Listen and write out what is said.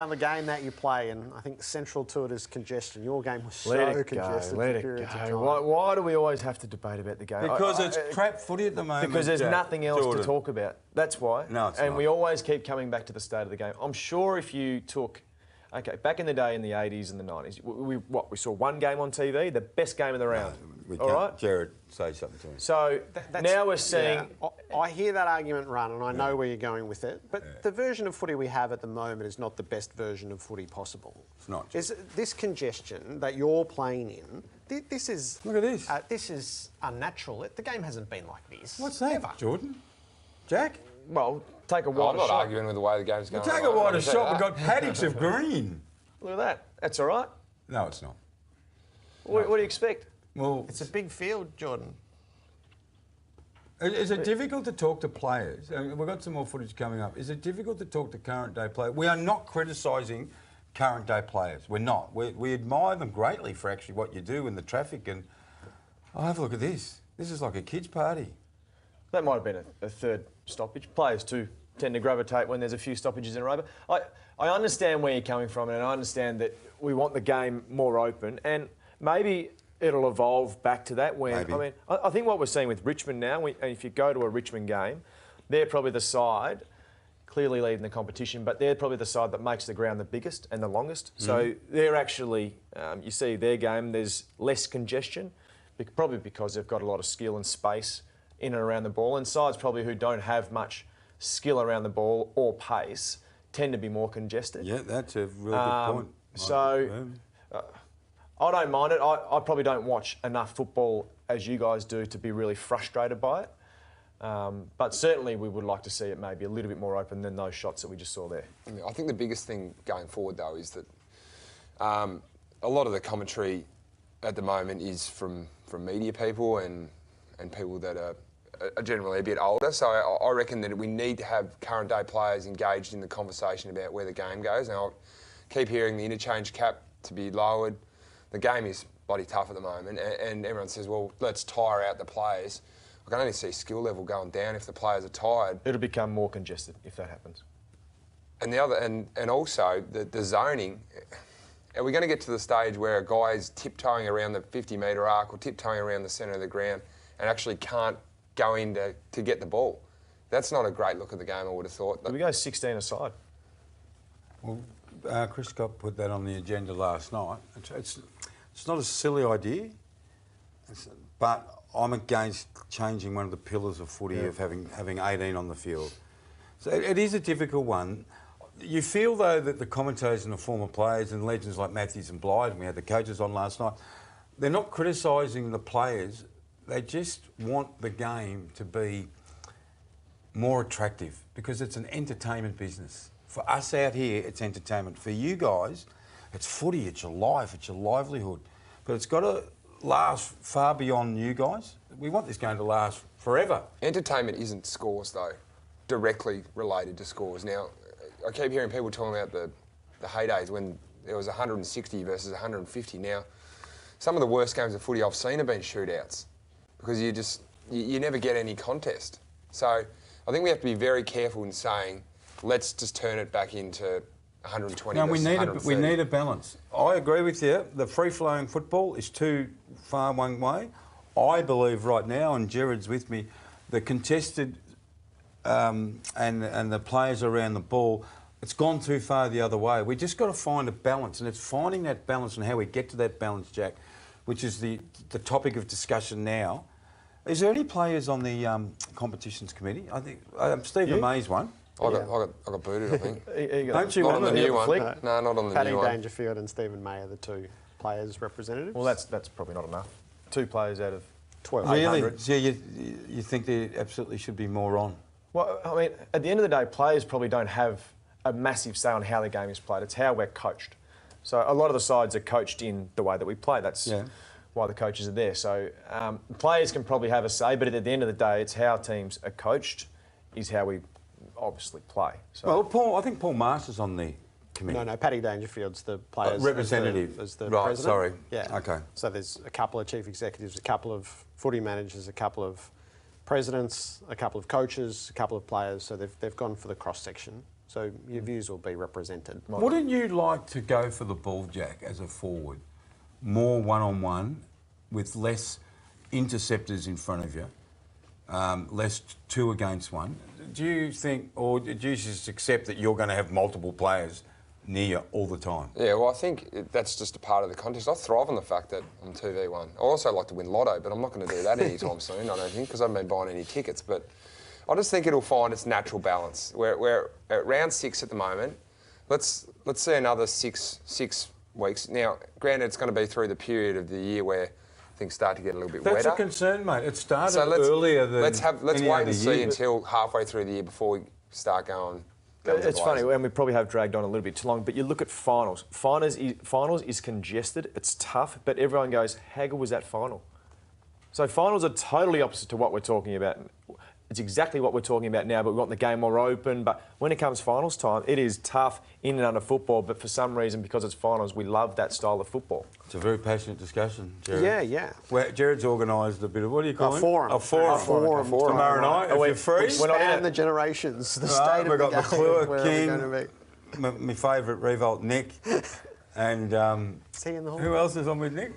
The game that you play, and I think central to it is congestion. Your game was so congested. Let it go. Why do we always have to debate about the game? Because it's crap footy at the moment. Because there's nothing else to talk about. That's why. No, it's and not. we always keep coming back to the state of the game. I'm sure if you took, back in the day in the 80s and the 90s, we saw one game on TV, the best game of the round. All right? Jared, say something to him. So now we're seeing... Yeah, I hear that argument run, and I know where you're going with it, but the version of footy we have at the moment is not the best version of footy possible. It's not. Is this congestion that you're playing in, this is... Look at this. This is unnatural. The game hasn't been like this. What's that, ever. Jordan? Jack? Well, take a wider I'm not shot. arguing with the way the game's going. Take a wider shot. We've got paddocks of green. Look at that. That's all right. No, it's not. What do you expect? Well, It's a big field, Jordan. is it difficult to talk to players? We've got some more footage coming up. Is it difficult to talk to current day players? We are not criticising current day players. We're not. We admire them greatly for actually what you do in the traffic. And have a look at this. This is like a kids' party. That might have been a third stoppage. Players too tend to gravitate when there's a few stoppages in a row. But I understand where you're coming from, and I understand that we want the game more open, and maybe it'll evolve back to that when... Maybe. I mean, I think what we're seeing with Richmond now, and if you go to a Richmond game, they're probably the side clearly leading the competition, but they're probably the side that makes the ground the biggest and the longest. So they're actually, you see their game, there's less congestion, probably because they've got a lot of skill and space in and around the ball, and sides probably who don't have much skill around the ball or pace tend to be more congested. Yeah, that's a real good point. So I don't mind it. I probably don't watch enough football as you guys do to be really frustrated by it. But certainly we would like to see it maybe a little bit more open than those shots that we just saw there. I think the biggest thing going forward, though, is that a lot of the commentary at the moment is from media people and people that are generally a bit older. So I reckon that we need to have current day players engaged in the conversation about where the game goes. Now, I keep hearing the interchange cap to be lowered. The game is bloody tough at the moment, and everyone says, well, let's tire out the players. I can only see skill level going down if the players are tired. It'll become more congested if that happens. And the other, and also the zoning. Are we going to get to the stage where a guy's tiptoeing around the 50-metre arc or tiptoeing around the centre of the ground and actually can't go in to get the ball? That's not a great look at the game, I would have thought. Did we go 16 aside? Well, Chris Scott put that on the agenda last night. It's not a silly idea, but I'm against changing one of the pillars of footy of having 18 on the field. So it is a difficult one. You feel, though, that the commentators and the former players and legends like Matthews and Blythe, and we had the coaches on last night, they're not criticising the players. They just want the game to be more attractive because it's an entertainment business. For us out here, it's entertainment. For you guys, it's footy, it's your life, it's your livelihood. But it's got to last far beyond you guys. We want this game to last forever. Entertainment isn't scores, though, directly related to scores. Now, I keep hearing people talking about the heydays when there was 160 versus 150. Now, some of the worst games of footy I've seen have been shootouts because you never get any contest. So I think we have to be very careful in saying, let's just turn it back into 120 versus 130. We need a balance. I agree with you. The free-flowing football is too far one way. I believe right now, and Jared's with me, the contested and the players around the ball, it's gone too far the other way. We just got to find a balance, and it's finding that balance and how we get to that balance, Jack, which is the topic of discussion now. Is there any players on the competitions committee? I think Stephen May's one. I got booted, I think. Don't you not on the new one. flick? No, not on the Paddy new one. Dangerfield and Stephen May are the two players representatives. Well, that's probably not enough. 2 players out of 12. Really? 800. So you think there absolutely should be more on? Well, I mean, at the end of the day, players probably don't have a massive say on how the game is played. It's how we're coached. So a lot of the sides are coached in the way that we play. That's why the coaches are there. So players can probably have a say, but at the end of the day, it's how teams are coached is how we obviously play. So Well, I think Paul Masters on the committee. No, Paddy Dangerfield's the players representative. as the Right, president. sorry. Yeah. Okay. So there's a couple of chief executives, a couple of footy managers, a couple of presidents, a couple of coaches, a couple of players. So they've gone for the cross section. So your views will be represented. Wouldn't you like to go for the ball jack as a forward? More one-on-one with less interceptors in front of you, less 2 against 1. Do you think, or do you just accept that you're going to have multiple players near you all the time? Yeah, well, I think that's just a part of the contest. I thrive on the fact that I'm 2v1. I also like to win lotto, but I'm not going to do that anytime soon, I don't think, because I haven't been buying any tickets. But I just think it'll find its natural balance. We're at round 6 at the moment. Let's see another six weeks. Now, granted, it's going to be through the period of the year where things start to get a little bit That's wetter. a concern, mate. It started So earlier than let's any wait other and see year. until halfway through the year before we start going. It's funny, and we probably have dragged on a little bit too long, but you look at finals. Finals is congested, it's tough, but everyone goes, how good was that final? So finals are totally opposite to what we're talking about. It's exactly what we're talking about now, but we want the game more open. But when it comes finals time, it is tough in and under football, but for some reason, because it's finals, we love that style of football. It's a very passionate discussion, Jared. Yeah, yeah. Well, Jared's organised a bit of, what do you call it? Forum. A forum. A forum. Tomorrow night, if you're free. We span the generations, the state Right, of we've the got game. McClure, Where King, are we going to be? my favourite Riewoldt, Nick, and See you in the hall. who else is on with Nick?